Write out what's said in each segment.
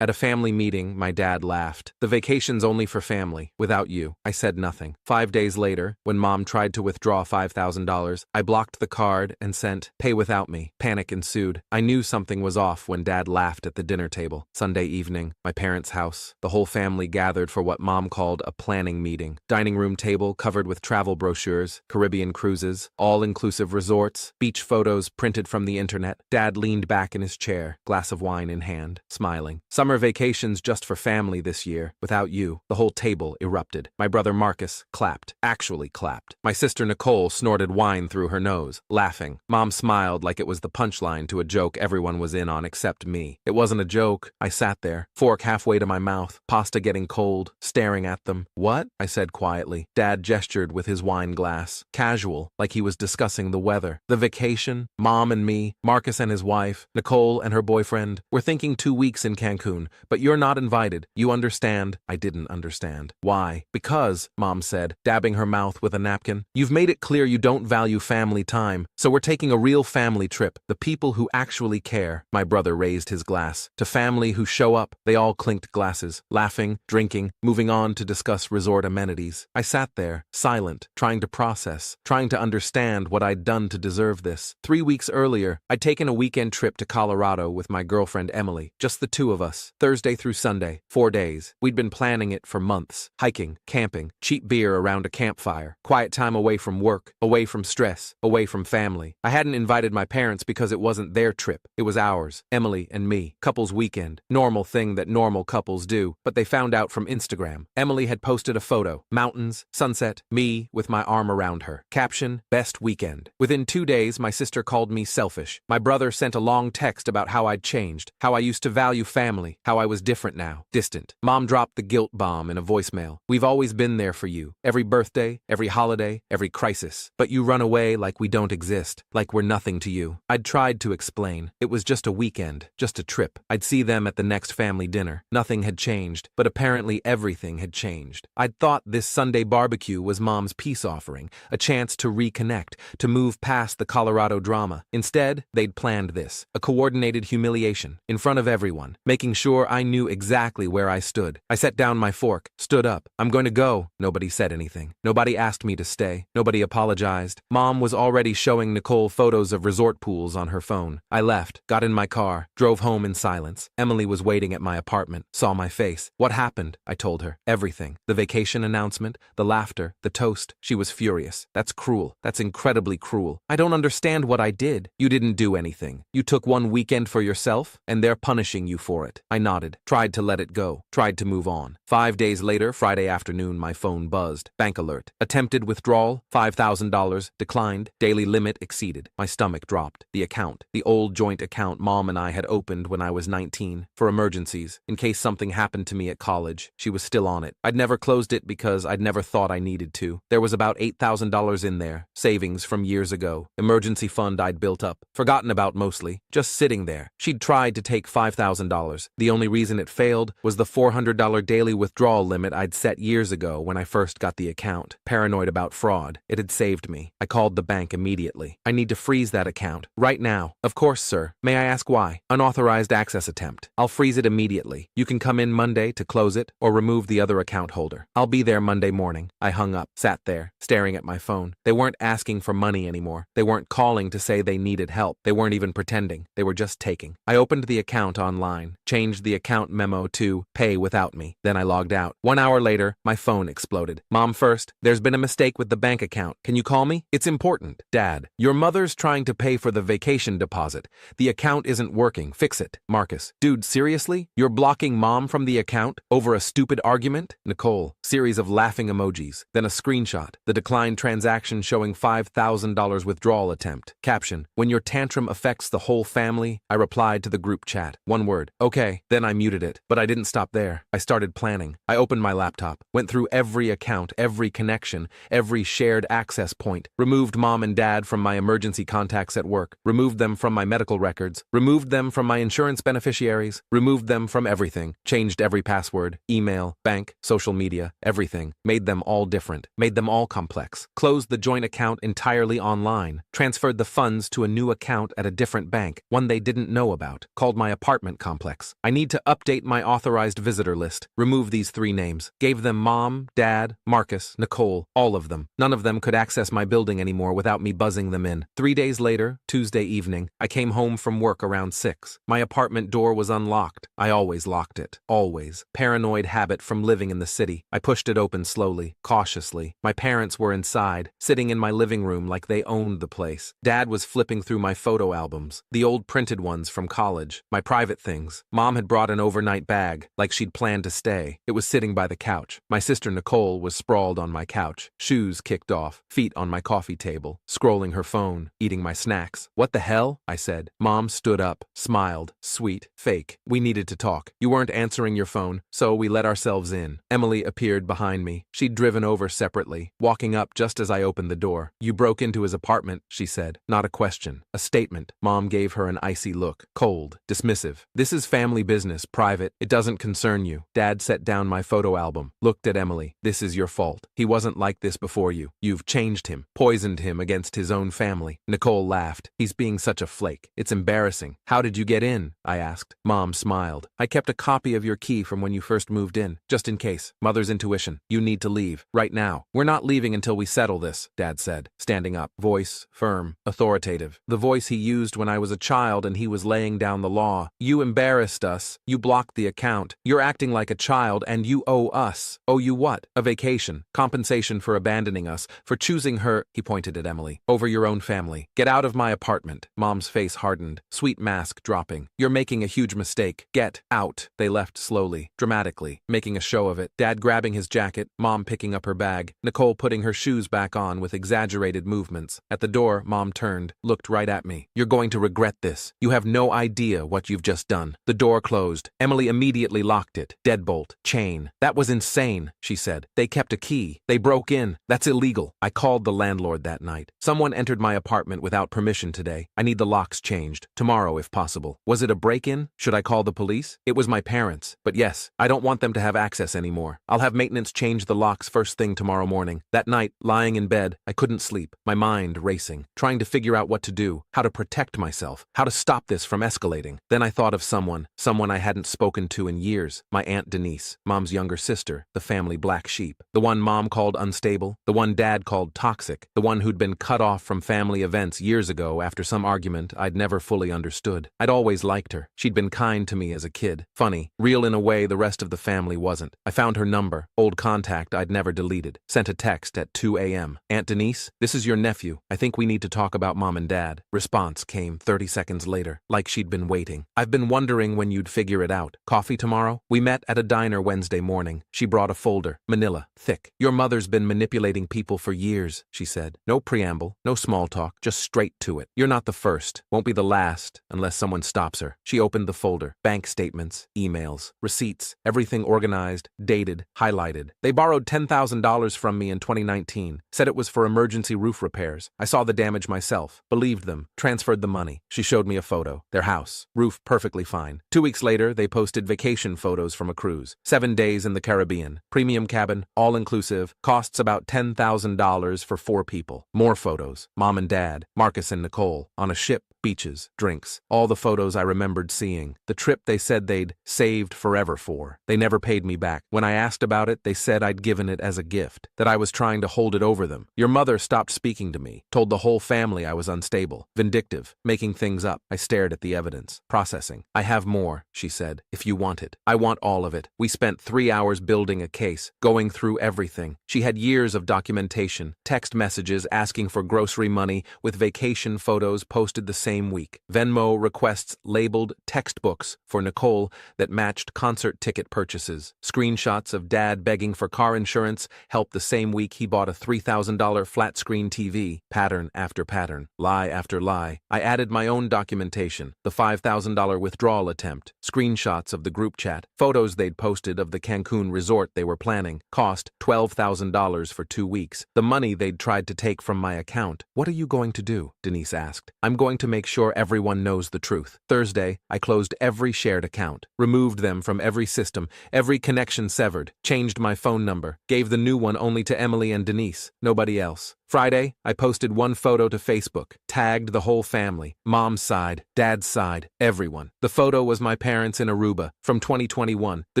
At a family meeting, my dad laughed. The vacation's only for family. Without you. I said nothing. 5 days later, when Mom tried to withdraw $5,000, I blocked the card and sent, "Pay without me." Panic ensued. I knew something was off when Dad laughed at the dinner table. Sunday evening, my parents' house. The whole family gathered for what Mom called a planning meeting. Dining room table covered with travel brochures, Caribbean cruises, all-inclusive resorts, beach photos printed from the internet. Dad leaned back in his chair, glass of wine in hand, smiling. Summer vacations just for family this year. Without you. The whole table erupted. My brother Marcus clapped. Actually clapped. My sister Nicole snorted wine through her nose, laughing. Mom smiled like it was the punchline to a joke everyone was in on except me. It wasn't a joke. I sat there, fork halfway to my mouth, pasta getting cold, staring at them. "What?" I said quietly. Dad gestured with his wine glass. Casual, like he was discussing the weather. The vacation, Mom and me, Marcus and his wife, Nicole and her boyfriend. We're thinking 2 weeks in Cancun, but you're not invited. You understand? I didn't understand. Why? Because, Mom said, dabbing her mouth with a napkin, you've made it clear you don't value family time, so we're taking a real family trip. The people who actually care. My brother raised his glass. To family who show up. They all clinked glasses, laughing, drinking, moving on to discuss resort amenities. I sat there, silent, trying to process, trying to understand what I'd done to deserve this. 3 weeks earlier, I'd taken a weekend trip to Colorado with my girlfriend Emily, just the two of us, Thursday through Sunday, 4 days. We'd been planning it for months. Hiking, camping, cheap beer around a campfire, quiet time away from work, away from stress, away from family. I hadn't invited my parents because it wasn't their trip. It was ours, Emily and me. Couples weekend. Normal thing that normal couples do, but they found out from Instagram. Emily had posted a photo. Mountains, sunset, me with my arm around her. Caption, best weekend. Within 2 days, my sister called me selfish. My brother sent a long text about how I'd changed, how I used to value family, how I was different now, distant. Mom dropped the guilt bomb in a voicemail. We've always been there for you. Every birthday, every holiday, every crisis. But you run away like we don't exist, like we're nothing to you. I'd tried to explain. It was just a weekend, just a trip. I'd see them at the next family dinner. Nothing had changed, but apparently everything had changed. I'd thought this Sunday barbecue was Mom's peace offering, a chance to reconnect, to move past the Colorado drama. Instead, they'd planned this, a coordinated humiliation, in front of everyone, making sure I knew exactly where I stood. I set down my fork, stood up. I'm going to go. Nobody said anything. Nobody asked me to stay. Nobody apologized. Mom was already showing Nicole photos of resort pools on her phone. I left, got in my car, drove home in silence. Emily was waiting at my apartment, saw my face. What happened? I told her. Everything. The vacation announcement, the laughter, the toast. She was furious. That's cruel. That's incredibly cruel. I don't understand what I did. You didn't do anything. You took one weekend for yourself, and they're punishing you for it. I nodded, tried to let it go, tried to move on. 5 days later, Friday afternoon, my phone buzzed. Bank alert. Attempted withdrawal, $5,000, declined, daily limit exceeded. My stomach dropped. The account, the old joint account Mom and I had opened when I was 19, for emergencies, in case something happened to me at college. She was still on it. I'd never closed it because I'd never thought I needed to. There was about $8,000 in there, savings from years ago, emergency fund I'd built up, forgotten about mostly, just sitting there. She'd tried to take $5,000. The only reason it failed was the $400 daily withdrawal limit I'd set years ago when I first got the account. Paranoid about fraud. It had saved me. I called the bank immediately. I need to freeze that account. Right now. Of course, sir. May I ask why? Unauthorized access attempt. I'll freeze it immediately. You can come in Monday to close it or remove the other account holder. I'll be there Monday morning. I hung up, sat there, staring at my phone. They weren't asking for money anymore. They weren't calling to say they needed help. They weren't even pretending. They were just taking. I opened the account online, changed the account memo to pay without me. Then I logged out. 1 hour later, my phone exploded. Mom first, there's been a mistake with the bank account. Can you call me? It's important. Dad, your mother's trying to pay for the vacation deposit. The account isn't working. Fix it. Marcus, dude, seriously? You're blocking Mom from the account over a stupid argument? Nicole, series of laughing emojis. Then a screenshot. The declined transaction showing $5,000 withdrawal attempt. Caption, when your tantrum affects the whole family, I replied to the group chat. One word. Okay. Then I muted it. But I didn't stop there. I started planning. I opened my laptop, went through every account, every connection, every shared access point, removed Mom and Dad from my emergency contacts at work, removed them from my medical records, removed them from my insurance beneficiaries, removed them from everything, changed every password, email, bank, social media, everything, made them all different, made them all complex, closed the joint account entirely online, transferred the funds to a new account at a different bank, one they didn't know about, called my apartment complex. I I need to update my authorized visitor list. Remove these 3 names. Gave them Mom, Dad, Marcus, Nicole, all of them. None of them could access my building anymore without me buzzing them in. 3 days later, Tuesday evening, I came home from work around 6. My apartment door was unlocked. I always locked it. Always. Paranoid habit from living in the city. I pushed it open slowly, cautiously. My parents were inside, sitting in my living room like they owned the place. Dad was flipping through my photo albums, the old printed ones from college, my private things. Mom had brought an overnight bag, like she'd planned to stay. It was sitting by the couch. My sister Nicole was sprawled on my couch, shoes kicked off, feet on my coffee table, scrolling her phone, eating my snacks. What the hell? I said. Mom stood up, smiled, sweet, fake. We needed to talk. You weren't answering your phone, so we let ourselves in. Emily appeared behind me. She'd driven over separately, walking up just as I opened the door. You broke into his apartment, she said. Not a question, a statement. Mom gave her an icy look, cold, dismissive. This is family business, private. It doesn't concern you. Dad set down my photo album, looked at Emily. This is your fault. He wasn't like this before you. You've changed him, poisoned him against his own family. Nicole laughed. He's being such a flake. It's embarrassing. How did you get in? I asked. Mom smiled. I kept a copy of your key from when you first moved in, just in case. Mother's intuition. You need to leave. Right now. We're not leaving until we settle this, Dad said, standing up. Voice, firm, authoritative. The voice he used when I was a child and he was laying down the law. You embarrassed us. You blocked the account. You're acting like a child and you owe us. Owe you what? A vacation. Compensation for abandoning us, for choosing her, he pointed at Emily, over your own family. Get out of my apartment. Mom's face hardened, sweet mask dropping. You're making a huge mistake. Get out. They left slowly, dramatically, making a show of it. Dad grabbing his jacket, Mom picking up her bag, Nicole putting her shoes back on with exaggerated movements. At the door, Mom turned, looked right at me. You're going to regret this. You have no idea what you've just done. The door closed. Emily immediately locked it. Deadbolt. Chain. That was insane, she said. They kept a key. They broke in. That's illegal. I called the landlord that night. Someone entered my apartment without permission today. I need the locks changed. Tomorrow, if possible. Was it a break-in? Should I call the police? It was my parents. But yes, I don't want them to have access anymore. I'll have maintenance change the locks first thing tomorrow morning. That night, lying in bed, I couldn't sleep. My mind racing, trying to figure out what to do, how to protect myself, how to stop this from escalating. Then I thought of someone I hadn't spoken to in years. My Aunt Denise, Mom's younger sister, the family black sheep. The one Mom called unstable, the one Dad called toxic, the one who'd been cut off from family events years ago after some argument I'd never fully understood. I'd always liked her. She'd been kind to me as a kid. Funny, real in a way the rest of the family wasn't. I found her number, old contact I'd never deleted. Sent a text at 2 a.m. Aunt Denise, this is your nephew. I think we need to talk about Mom and Dad. Response came 30 seconds later, like she'd been waiting. I've been wondering when you'd figure it out. Coffee tomorrow? We met at a diner Wednesday morning. She brought a folder, manila, thick. Your mother's been manipulating people for years, she said. No preamble, no small talk, just straight to it. You're not the first, won't be the last, unless someone stops her. She opened the folder. Bank statements, emails, receipts, everything organized, dated, highlighted. They borrowed $10,000 from me in 2019, said it was for emergency roof repairs. I saw the damage myself, believed them, transferred the money. She showed me a photo. Their house, roof perfectly fine. 2 weeks later, they posted vacation photos from a cruise. 7 days in the Caribbean. Premium cabin, all-inclusive, costs about $10,000 for 4 people. More photos. Mom and Dad, Marcus and Nicole, on a ship, beaches, drinks. All the photos I remembered seeing. The trip they said they'd saved forever for. They never paid me back. When I asked about it, they said I'd given it as a gift, that I was trying to hold it over them. Your mother stopped speaking to me, told the whole family I was unstable, vindictive, making things up. I stared at the evidence, processing. I have more, she said, if you want it. I want all of it. We spent 3 hours building a case, going through everything. She had years of documentation, text messages asking for grocery money with vacation photos posted the same week. Venmo requests labeled textbooks for Nicole that matched concert ticket purchases. Screenshots of Dad begging for car insurance helped the same week he bought a $3,000 flat-screen TV. Pattern after pattern, lie after lie. I added my own documentation, the $5,000 withdrawal attempt, screenshots of the group chat, photos they'd posted of the Cancun resort they were planning, cost $12,000 for 2 weeks, the money they'd tried to take from my account. What are you going to do? Denise asked. I'm going to make sure everyone knows the truth. Thursday, I closed every shared account, removed them from every system, every connection severed, changed my phone number, gave the new one only to Emily and Denise, nobody else. Friday, I posted one photo to Facebook, tagged the whole family, mom's side, dad's side, everyone. The photo was my parents in Aruba from 2021, the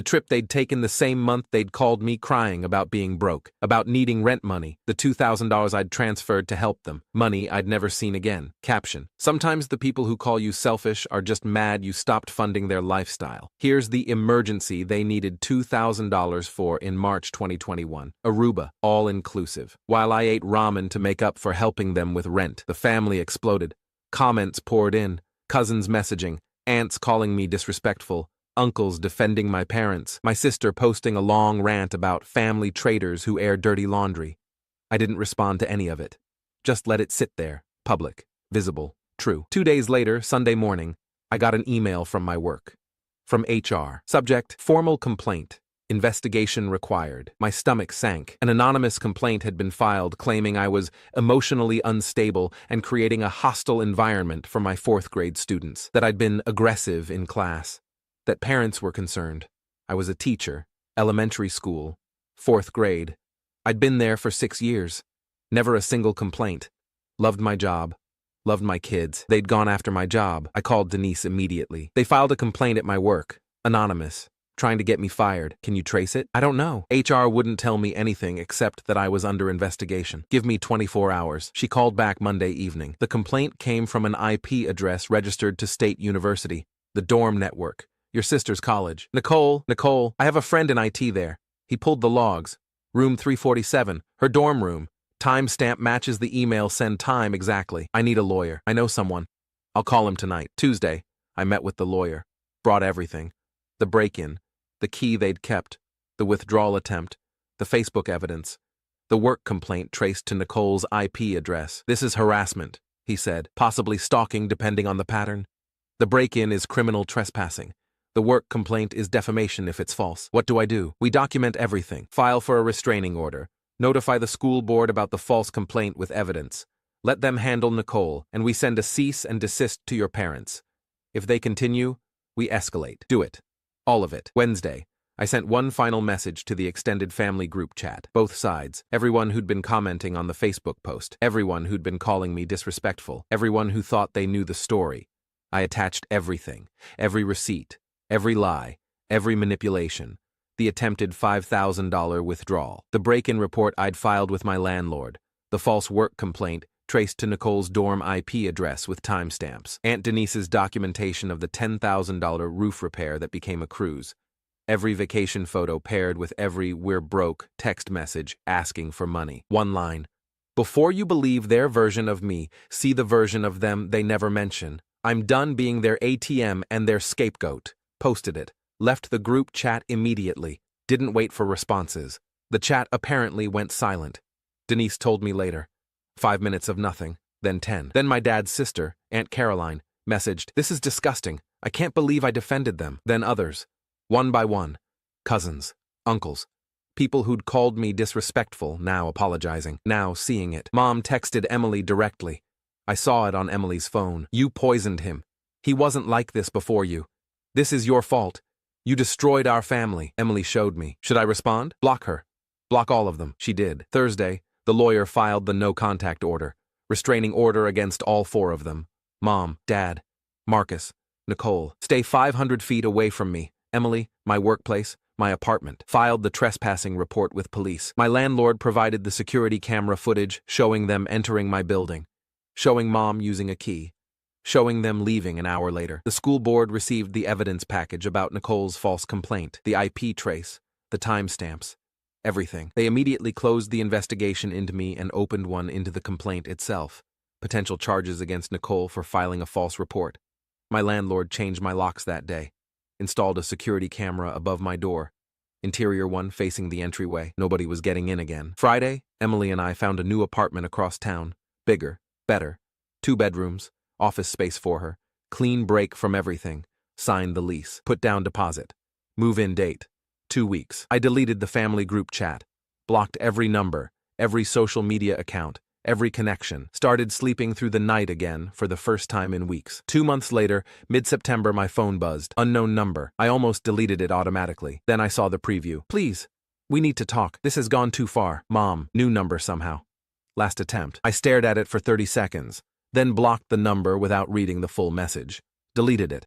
trip they'd taken the same month they'd called me crying about being broke, about needing rent money, the $2,000 I'd transferred to help them, money I'd never seen again. Caption: sometimes the people who call you selfish are just mad you stopped funding their lifestyle. Here's the emergency they needed $2,000 for in March 2021. Aruba, all inclusive. While I ate ramen to make up for helping them with rent, the family exploded. Comments poured in, cousins messaging, aunts calling me disrespectful, uncles defending my parents, my sister posting a long rant about family traitors who air dirty laundry. I didn't respond to any of it. Just let it sit there, public, visible, true. 2 days later, Sunday morning, I got an email from my work. From HR. Subject: formal complaint. Investigation required. My stomach sank. An anonymous complaint had been filed claiming I was emotionally unstable and creating a hostile environment for my 4th grade students, that I'd been aggressive in class, that parents were concerned. I was a teacher, elementary school, 4th grade. I'd been there for 6 years. Never a single complaint. Loved my job. Loved my kids. They'd gone after my job. I called Denise immediately. They filed a complaint at my work. Anonymous. Trying to get me fired. Can you trace it? I don't know. HR wouldn't tell me anything except that I was under investigation. Give me 24 hours. She called back Monday evening. The complaint came from an IP address registered to State University, the dorm network, your sister's college. Nicole, I have a friend in IT there. He pulled the logs. Room 347, her dorm room. Timestamp matches the email send time exactly. I need a lawyer. I know someone. I'll call him tonight. Tuesday, I met with the lawyer. Brought everything. The break-in. The key they'd kept, the withdrawal attempt, the Facebook evidence, the work complaint traced to Nicole's IP address. This is harassment, he said, possibly stalking depending on the pattern. The break-in is criminal trespassing. The work complaint is defamation if it's false. What do? We document everything. File for a restraining order. Notify the school board about the false complaint with evidence. Let them handle Nicole, and we send a cease and desist to your parents. If they continue, we escalate. Do it. All of it. Wednesday, I sent one final message to the extended family group chat. Both sides. Everyone who'd been commenting on the Facebook post. Everyone who'd been calling me disrespectful. Everyone who thought they knew the story. I attached everything. Every receipt. Every lie. Every manipulation. The attempted $5,000 withdrawal. The break-in report I'd filed with my landlord. The false work complaint traced to Nicole's dorm IP address with timestamps. Aunt Denise's documentation of the $10,000 roof repair that became a cruise. Every vacation photo paired with every "we're broke" text message asking for money. One line. Before you believe their version of me, see the version of them they never mention. I'm done being their ATM and their scapegoat. Posted it. Left the group chat immediately. Didn't wait for responses. The chat apparently went silent. Denise told me later. 5 minutes of nothing, then 10. Then my dad's sister, Aunt Caroline, messaged, "This is disgusting. I can't believe I defended them." Then others. One by one. Cousins, uncles, people who'd called me disrespectful, now apologizing, now seeing it. Mom texted Emily directly. I saw it on Emily's phone. "You poisoned him. He wasn't like this before you. This is your fault. You destroyed our family." Emily showed me. Should I respond? Block her. Block all of them. She did. Thursday, the lawyer filed the no-contact order, restraining order against all 4 of them. Mom, Dad, Marcus, Nicole. Stay 500 feet away from me. Emily, my workplace, my apartment. Filed the trespassing report with police. My landlord provided the security camera footage showing them entering my building, showing Mom using a key, showing them leaving an hour later. The school board received the evidence package about Nicole's false complaint, the IP trace, the timestamps. Everything. They immediately closed the investigation into me and opened one into the complaint itself. Potential charges against Nicole for filing a false report. My landlord changed my locks that day. Installed a security camera above my door. Interior one facing the entryway. Nobody was getting in again. Friday, Emily and I found a new apartment across town. Bigger. Better. 2 bedrooms. Office space for her. Clean break from everything. Signed the lease. Put down deposit. Move-in date. 2 weeks. I deleted the family group chat, blocked every number, every social media account, every connection, started sleeping through the night again for the first time in weeks. 2 months later, mid-September, my phone buzzed. Unknown number. I almost deleted it automatically. Then I saw the preview. "Please, we need to talk. This has gone too far. Mom, new number somehow." Last attempt. I stared at it for 30 seconds, then blocked the number without reading the full message. Deleted it.